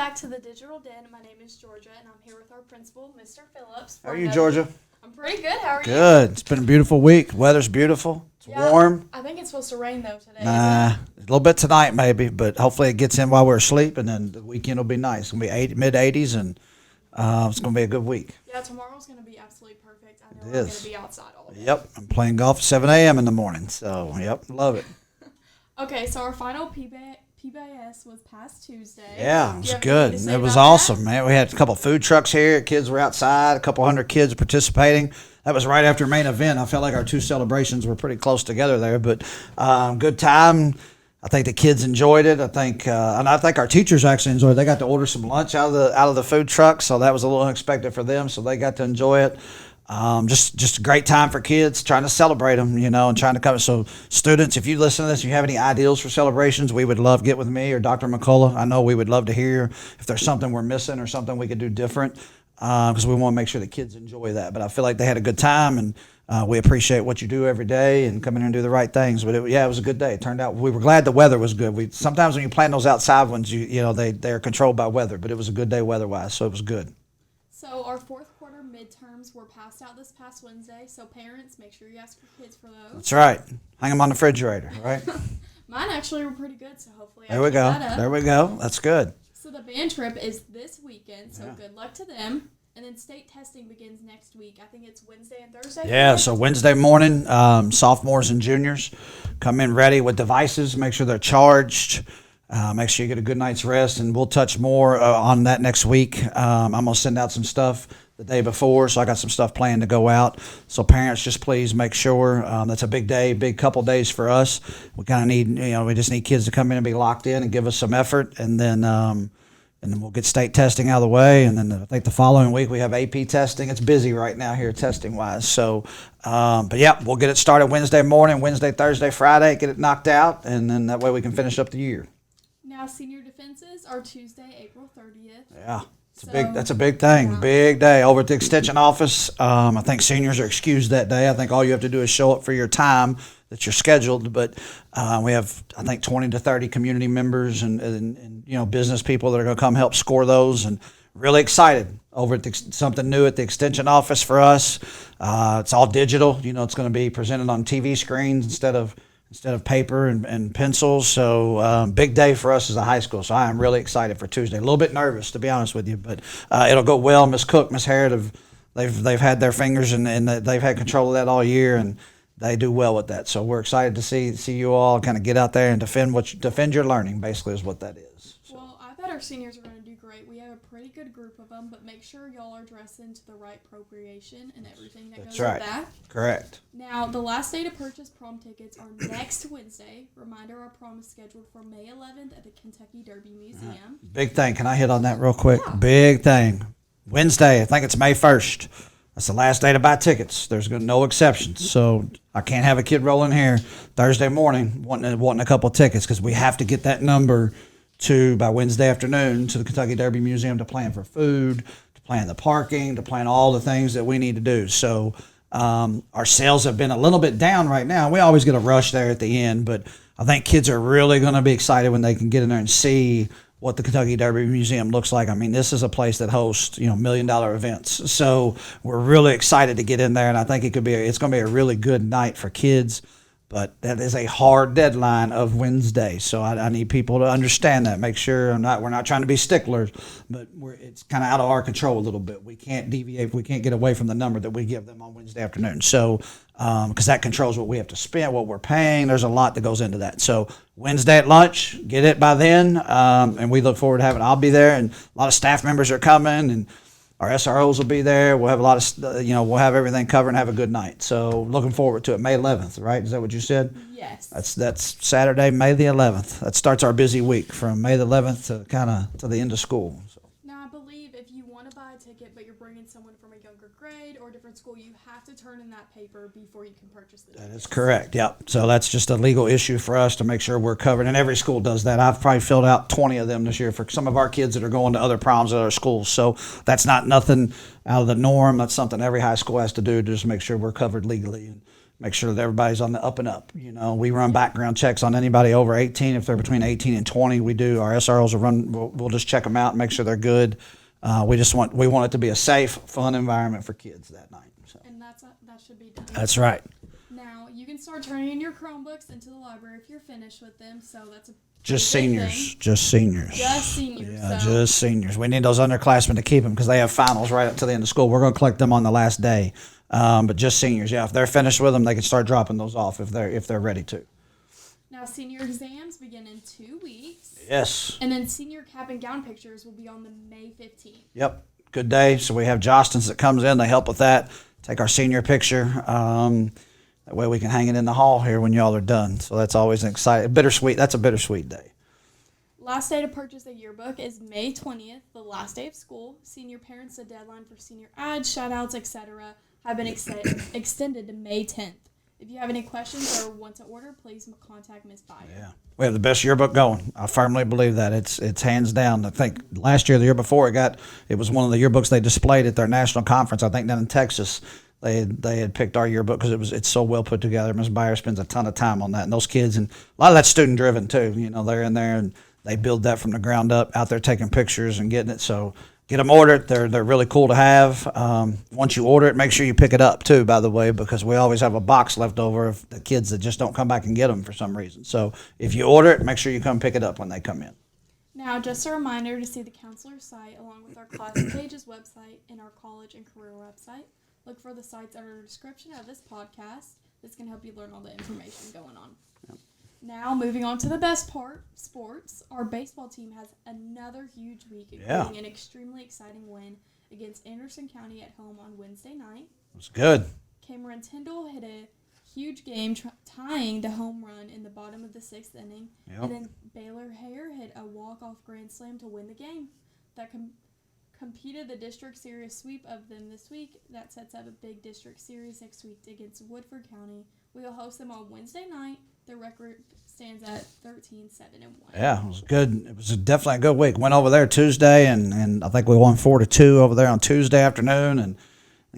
back to the Digital Den. My name is Georgia, and I'm here with our principal, Mr. Phillips. How are you, Georgia? I'm pretty good. How are you? Good. It's been a beautiful week. Weather's beautiful. It's warm. I think it's supposed to rain, though, today. A little bit tonight maybe, but hopefully it gets in while we're asleep, and then the weekend will be nice. It's going to be mid-80s, and it's going to be a good week. Yeah, tomorrow's going to be absolutely perfect. I know It I'm going is. to be outside all day. Yep. I'm playing golf at 7 a.m. in the morning, so, yep, love it. Okay, so our final PBS was past Tuesday. Yeah, it was good. It was about awesome, man. We had a couple food trucks here. Kids were outside, a couple hundred kids participating. That was right after main event. I felt like our two celebrations were pretty close together there, but good time. I think the kids enjoyed it. I think our teachers actually enjoyed it. They got to order some lunch out of the food truck, so that was a little unexpected for them. So they got to enjoy it. Just a great time for kids, trying to celebrate them, and trying to come. So students, if you listen to this, and you have any ideals for celebrations, we would love get with me or Dr. McCullough. I know we would love to hear if there's something we're missing or something we could do different, because we want to make sure the kids enjoy that. But I feel like they had a good time, and we appreciate what you do every day and come in here and do the right things. But it was a good day. It turned out we were glad the weather was good. Sometimes when you plan those outside ones, they're controlled by weather, but it was a good day weather-wise, so it was good. So our fourth quarter midterms were passed out this past Wednesday. So parents, make sure you ask your kids for those. That's right. Hang them on the refrigerator, right? Mine actually were pretty good, so hopefully There we go. There we go. That's good. So the band trip is this weekend, so good luck to them. And then state testing begins next week. I think it's Wednesday and Thursday. Yeah, so Wednesday morning, sophomores and juniors come in ready with devices, make sure they're charged. Make sure you get a good night's rest, and we'll touch more on that next week. I'm going to send out some stuff the day before, so I got some stuff planned to go out. So parents, just please make sure. That's a big day, big couple days for us. We kind of need, we just need kids to come in and be locked in and give us some effort, and then we'll get state testing out of the way. And then I think the following week we have AP testing. It's busy right now here testing-wise. So, but yeah, we'll get it started Wednesday morning, Wednesday, Thursday, Friday, get it knocked out, and then that way we can finish up the year. Now, senior defenses are Tuesday, April 30th. Yeah, that's a big thing. Yeah. Big day over at the extension office. I think seniors are excused that day. I think all you have to do is show up for your time that you're scheduled. But we have, I think, 20 to 30 community members and business people that are going to come help score those. And really excited over at something new at the extension office for us. It's all digital. It's going to be presented on TV screens instead of paper and pencils. So big day for us as a high school. So I am really excited for Tuesday. A little bit nervous, to be honest with you, but it'll go well. Miss Cook, Miss Harrod, they've had their fingers and they've had control of that all year, and they do well with that. So we're excited to see you all kind of get out there and defend your learning, basically, is what that is. So. Well, I bet our seniors are going to do great. We have a pretty good group of them, but make sure y'all are dressed into the right appropriation and everything that goes with that. Correct. Now, the last day to purchase prom tickets are next Wednesday. Reminder, our prom is scheduled for May 11th at the Kentucky Derby Museum. Big thing. Can I hit on that real quick? Yeah. Big thing. Wednesday, I think it's May 1st. That's the last day to buy tickets. There's no exceptions. So I can't have a kid rolling here Thursday morning wanting a couple of tickets, because we have to get that number by Wednesday afternoon to the Kentucky Derby Museum to plan for food, to plan the parking, to plan all the things that we need to do. So our sales have been a little bit down right now. We always get a rush there at the end, but I think kids are really going to be excited when they can get in there and see what the Kentucky Derby Museum looks like. I mean, this is a place that hosts, $1 million events. So we're really excited to get in there, and I think it's going to be a really good night for kids. But that is a hard deadline of Wednesday, so I need people to understand that. Make sure we're not trying to be sticklers, but it's kind of out of our control a little bit. We can't deviate, we can't get away from the number that we give them on Wednesday afternoon. So, because that controls what we have to spend, what we're paying. There's a lot that goes into that. So Wednesday at lunch, get it by then, and we look forward to having. I'll be there, and a lot of staff members are coming, and our SROs will be there. We'll have a lot of, we'll have everything covered and have a good night. So looking forward to it. May 11th, right? Is that what you said? Yes. That's Saturday, May the 11th. That starts our busy week from May the 11th to the end of school. So. Now, I believe if you want to buy a ticket ticket, but you're bringing someone from a younger grade or a different school, you have to turn in that paper before you can purchase the ticket. That is correct. Yep. So that's just a legal issue for us to make sure we're covered. And every school does that. I've probably filled out 20 of them this year for some of our kids that are going to other proms at other schools. So that's not nothing out of the norm. That's something every high school has to do to just make sure we're covered legally and make sure that everybody's on the up and up. You know, we run background checks on anybody over 18. If they're between 18 and 20, we do. Our SROs will run. We'll just check them out and make sure they're good. We want it to be a safe, fun environment for kids that night. So. And that should be done. That's right. Now you can start turning in your Chromebooks into the library if you're finished with them. So that's a just big seniors. thing. Just seniors. Just seniors. Yeah, so. just seniors. We need those underclassmen to keep them because they have finals right up to the end of school. We're going to collect them on the last day. But just seniors, yeah. If they're finished with them, they can start dropping those off if they're ready to. Now, senior exams begin in 2 weeks. Yes. And then senior cap and gown pictures will be on the May 15th. Yep. Good day. So we have Jostens that comes in. They help with that. Take our senior picture. That way we can hang it in the hall here when y'all are done. So that's always an exciting, bittersweet. That's a bittersweet day. Last day to purchase a yearbook is May 20th, the last day of school. Senior parents, the deadline for senior ads, shout-outs, etc. have been extended to May 10th. If you have any questions or want to order, please contact Ms. Byer. Yeah, we have the best yearbook going. I firmly believe that. It's hands down. I think last year, the year before, it was one of the yearbooks they displayed at their national conference, I think down in Texas. They had picked our yearbook because it's so well put together. Ms. Byer spends a ton of time on that. And those kids, and a lot of that's student-driven too. You know, they're in there and they build that from the ground up, out there taking pictures and getting it. So get them ordered. They're really cool to have. Once you order it, make sure you pick it up too, by the way, because we always have a box left over of the kids that just don't come back and get them for some reason. So if you order it, make sure you come pick it up when they come in. Now, just a reminder to see the counselor site along with our Classic Pages website and our college and career website. Look for the sites under the description of this podcast. This can help you learn all the information going on. Yep. Now, moving on to the best part, sports. Our baseball team has another huge week, including an extremely exciting win against Anderson County at home on Wednesday night. It was good. Cameron Tyndall hit a huge game tying the home run in the bottom of the 6th inning. Yep. And then Baylor Hare hit a walk-off grand slam to win the game. That competed the district series sweep of them this week. That sets up a big district series next week against Woodford County. We will host them on Wednesday night. The record stands at 13-7-1. Yeah, it was good. It was definitely a good week. Went over there Tuesday, and I think we won 4-2 over there on Tuesday afternoon, and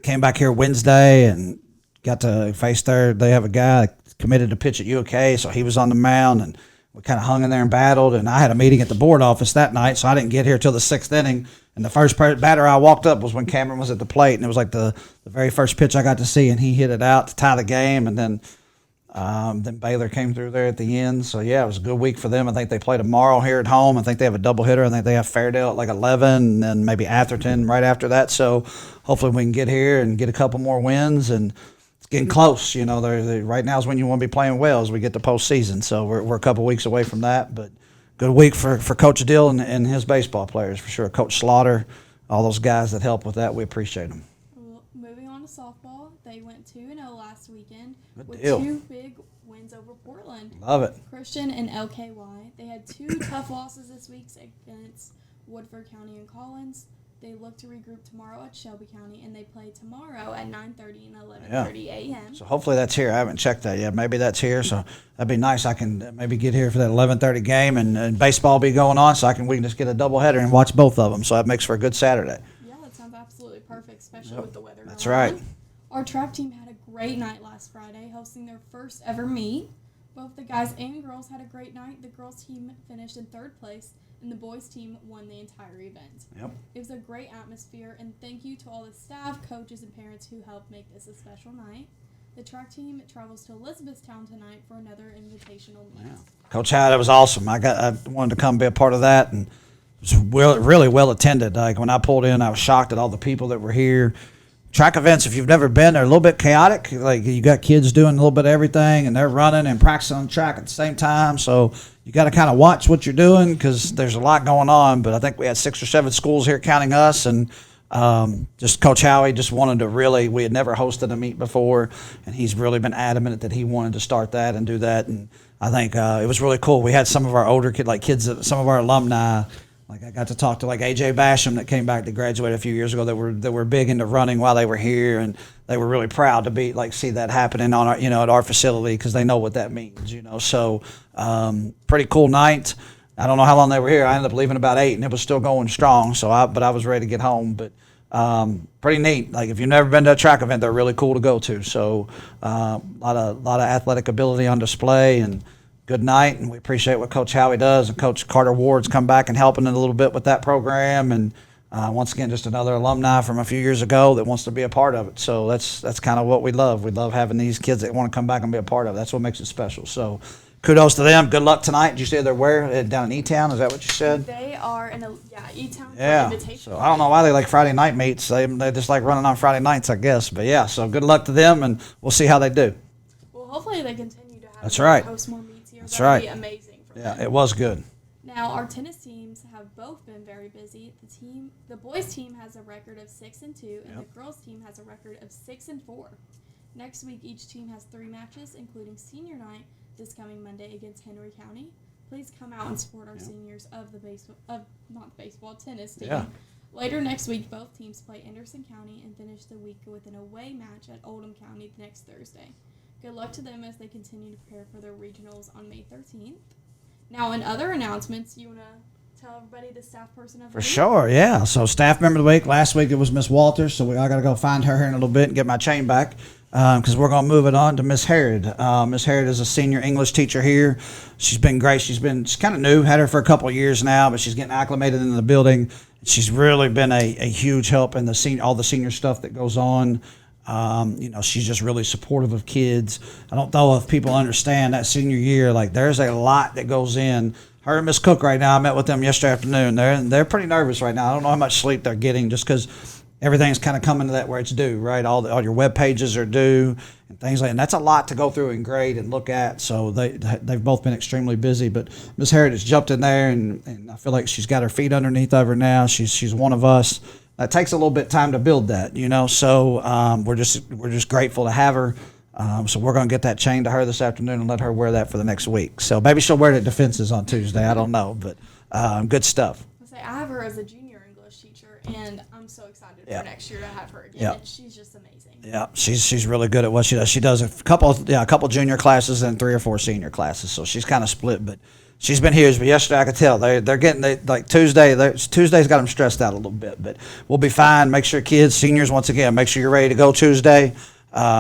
came back here Wednesday and got to face there. They have a guy committed to pitch at UK, so he was on the mound, and we kind of hung in there and battled. And I had a meeting at the board office that night, so I didn't get here till the 6th inning. And the first batter I walked up was when Cameron was at the plate, and it was like the very first pitch I got to see, and he hit it out to tie the game, and then Baylor came through there at the end. So, yeah, it was a good week for them. I think they play tomorrow here at home. I think they have a doubleheader. I think they have Fairdale at like 11 and then maybe Atherton right after that. So, hopefully we can get here and get a couple more wins. And it's getting close. You know, right now is when you want to be playing well as we get to postseason. So, we're a couple weeks away from that. But good week for Coach Doolin and his baseball players for sure. Coach Slaughter, all those guys that help with that, we appreciate them. Well, moving on to softball, they went 2-0 last weekend with deal. 2 big wins over Portland. Love it. Christian and LKY. They had 2 tough losses this week against Woodford County and Collins. They look to regroup tomorrow at Shelby County, and they play tomorrow at 9:30 and 11:30 a.m. So hopefully that's here. I haven't checked that yet. Maybe that's here, so that'd be nice. I can maybe get here for that 11:30 game, and baseball will be going on, so we can just get a doubleheader and watch both of them. So that makes for a good Saturday. Yeah, that sounds absolutely perfect, especially with the weather. That's right. On. Our track team had a great night last Friday, hosting their first ever meet. Both the guys and girls had a great night. The girls team finished in 3rd place, and the boys team won the entire event. Yep. It was a great atmosphere, and thank you to all the staff, coaches, and parents who helped make this a special night. The track team travels to Elizabethtown tonight for another invitational meet. Yeah. Coach Howard, that was awesome. I wanted to come be a part of that, and it was really well attended. Like when I pulled in, I was shocked at all the people that were here. Track events, if you've never been, they're a little bit chaotic. Like you got kids doing a little bit of everything, and they're running and practicing on the track at the same time. So you got to kind of watch what you're doing because there's a lot going on. But I think we had 6 or 7 schools here counting us, and just Coach Howie just wanted to really. We had never hosted a meet before, and he's really been adamant that he wanted to start that and do that. And I think it was really cool. We had some of our older kids, some of our alumni. Like I got to talk to like AJ Basham that came back to graduate a few years ago that were big into running while they were here, and they were really proud to be like see that happening on our at our facility because they know what that means. So pretty cool night. I don't know how long they were here. I ended up leaving about 8, and it was still going strong. But I was ready to get home. But pretty neat. Like if you've never been to a track event, they're really cool to go to. So a lot of athletic ability on display and. Good night, and we appreciate what Coach Howie does, and Coach Carter Ward's come back and helping a little bit with that program, and once again, just another alumni from a few years ago that wants to be a part of it. So that's kind of what we love. We love having these kids that want to come back and be a part of it. That's what makes it special. So kudos to them. Good luck tonight. Did you say they're where? Down in E-Town? Is that what you said? They are in E-Town. Yeah. So I don't know why they like Friday night meets. They just like running on Friday nights, I guess. But yeah, so good luck to them, and we'll see how they do. Well, hopefully they continue to have That's right. host more meets here. That's That'd right. be amazing for Yeah, them. it was good. Now, our tennis teams have both been very busy. The boys team has a record of 6-2, and the girls team has a record of 6-4. Next week, each team has 3 matches, including senior night this coming Monday against Henry County. Please come out and support our seniors of the tennis team. Yeah. Later next week, both teams play Anderson County and finish the week with an away match at Oldham County next Thursday. Good luck to them as they continue to prepare for their regionals on May 13th. Now, in other announcements, you want to tell everybody the staff person of the For week? sure, yeah. So staff member of the week. Last week it was Miss Walters, so I got to go find her here in a little bit and get my chain back because we're going to move it on to Miss Harrod. Miss Harrod is a senior English teacher here. She's been great. She's kind of new. Had her for a couple of years now, but she's getting acclimated into the building. She's really been a huge help in all the senior stuff that goes on. She's just really supportive of kids. I don't know if people understand that senior year, like there's a lot that goes in. Her and Miss Cook right now, I met with them yesterday afternoon. They're pretty nervous right now. I don't know how much sleep they're getting just because everything's kind of coming to that where it's due, right? All your web pages are due and things like that. And that's a lot to go through and grade and look at. So they've both been extremely busy. But Miss Harrod has jumped in there, and I feel like she's got her feet underneath of her now. She's one of us. It takes a little bit of time to build that, So we're just grateful to have her. So we're going to get that chain to her this afternoon and let her wear that for the next week. So maybe she'll wear it at defenses on Tuesday. I don't know, but good stuff. I have her as a junior English teacher, and I'm so excited for next year to have her again. Yep. She's just amazing. Yeah, she's really good at what she does. She does a couple junior classes and 3 or 4 senior classes. So she's kind of split, but. She's been huge, but yesterday I could tell they're getting Tuesday's got them stressed out a little bit, but we'll be fine. Make sure kids, seniors, once again, make sure you're ready to go Tuesday.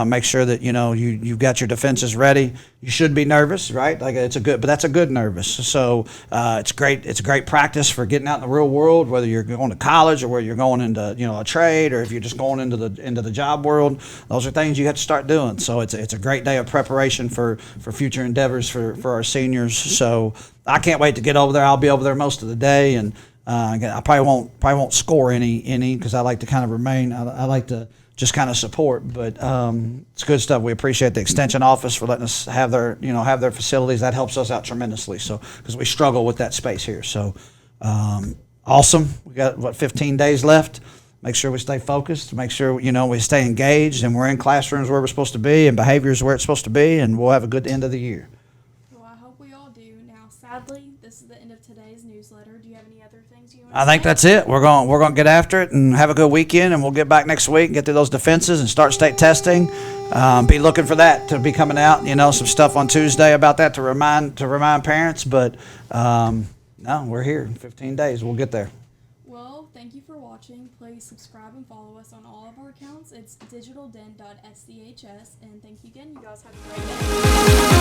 Make sure that you've got your defenses ready. You should be nervous, right? Like but that's a good nervous. So it's great. It's a great practice for getting out in the real world, whether you're going to college or whether you're going into a trade or if you're just going into the job world. Those are things you have to start doing. So it's a great day of preparation for future endeavors for our seniors. So I can't wait to get over there. I'll be over there most of the day, and I probably won't score any because I like to kind of remain. I like to just kind of support, but it's good stuff. We appreciate the extension office for letting us have their facilities. That helps us out tremendously. So because we struggle with that space here. So awesome. We got 15 days left. Make sure we stay focused. Make sure we stay engaged, and we're in classrooms where we're supposed to be, and behaviors where it's supposed to be, and we'll have a good end of the year. Well, I hope we all do. Now, sadly, this is the end of today's newsletter. Do you have any other things you want to say? I think that's it. We're going to get after it and have a good weekend, and we'll get back next week and get through those defenses and start state testing. Be looking for that to be coming out. Some stuff on Tuesday about that to remind parents. But no, we're here in 15 days. We'll get there. Well, thank you for watching. Please subscribe and follow us on all of our accounts. It's digitalden.schs, and thank you again. You guys have a great day.